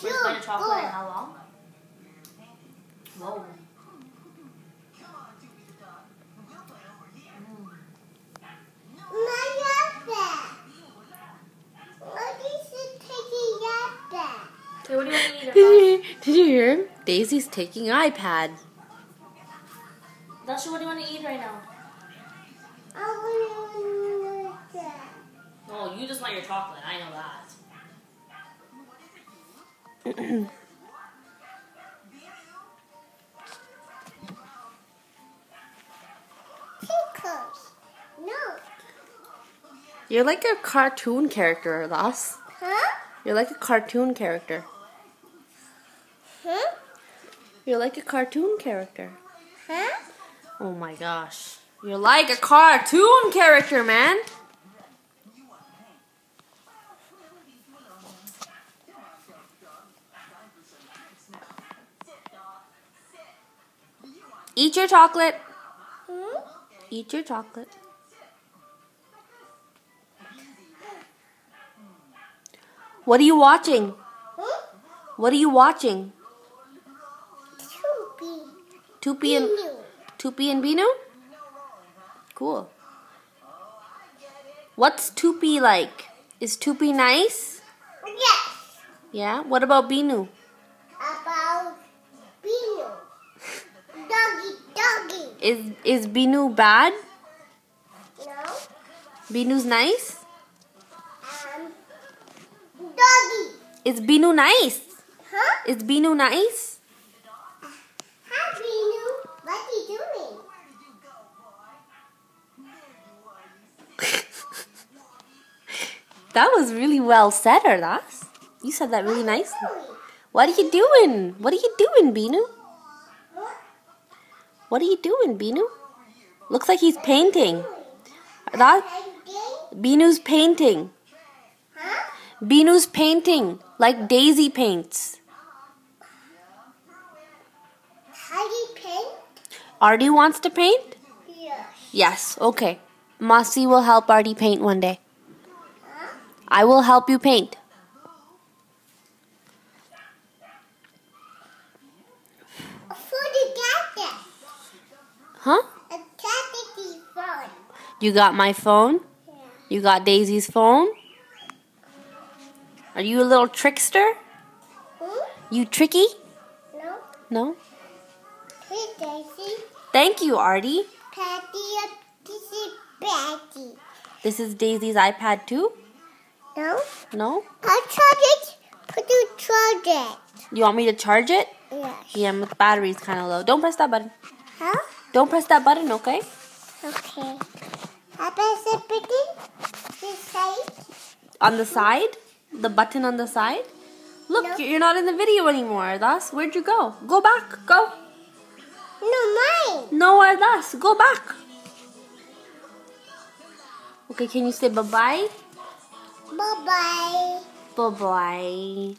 First bite of chocolate in how long? Whoa. Okay, what do you want to eat? Did you hear him? Daisy's taking iPad. Dasha, what do you want to eat right now? Oh, you just want your chocolate. I know that. No. You're like a cartoon character, Lass. Huh? You're like a cartoon character. Huh? You're like a cartoon character. Huh? Oh my gosh. You're like a cartoon character, man. Eat your chocolate. Eat your chocolate. What are you watching? What are you watching? Tupi and Binu? Cool. What's Tupi like? Is Tupi nice? Yes. Yeah? What about Binu? About Binu. Doggy. Is Binu bad? No. Binu's nice? Doggy. Is Binu nice? Huh? Is Binu nice? Hi, Binu. What are you doing? That was really well said, Ardas. You said that really nicely. What are you doing? What are you doing, Binu? What are you doing, Binu? Looks like he's painting. Ardas, Binu's painting. Huh? Binu's painting like Daisy paints. How do you paint? Artie wants to paint? Yes. Yes, okay. Masi will help Artie paint one day. Huh? I will help you paint. Huh? You got my phone? Yeah. You got Daisy's phone? Are you a little trickster? You tricky? No. No? Hey, Daisy. Thank you, Artie. Patty, this is Patty. This is Daisy's iPad too? No. No? I'll charge it. Put you charge it. You want me to charge it? Yes. Yeah, my battery's kind of low. Don't press that button. Huh? Don't press that button, okay? Okay. I press the button. This side. On the side? The button on the side? Look, No. you're not in the video anymore, Ardas. Where'd you go? Go back. Go. No, mine. No, Ardas. Go back. Okay, can you say bye-bye? Bye-bye. Bye-bye.